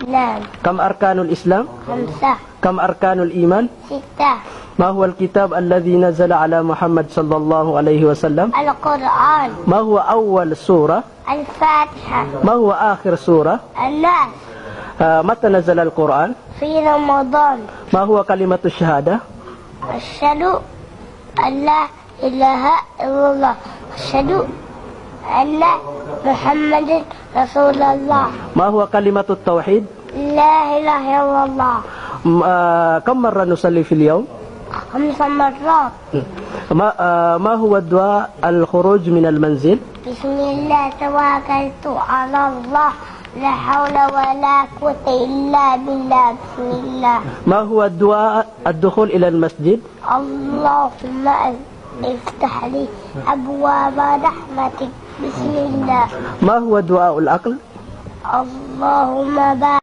نعم. كم أركان الإسلام؟ 5. كم أركان الإيمان؟ 6. ما هو الكتاب الذي نزل على محمد صلى الله عليه وسلم؟ القرآن. ما هو أول سورة؟ الفاتحة. ما هو آخر سورة؟ الناس. متى نزل القرآن؟ في رمضان. ما هو كلمة الشهادة؟ أشهد أن لا إله إلا الله. أشهد أن محمد رسول الله. ما هو كلمة التوحيد؟ لا إله إلا الله. كم مرة نصلي في اليوم؟ 5 مرات. ما هو الدعاء الخروج من المنزل؟ بسم الله توكلت على الله لا حول ولا قوة إلا بالله. بسم الله. ما هو الدعاء الدخول إلى المسجد؟ اللهم افتح لي أبواب رحمتك. بسم الله. ما هو دعاء الأكل؟ اللهم بارك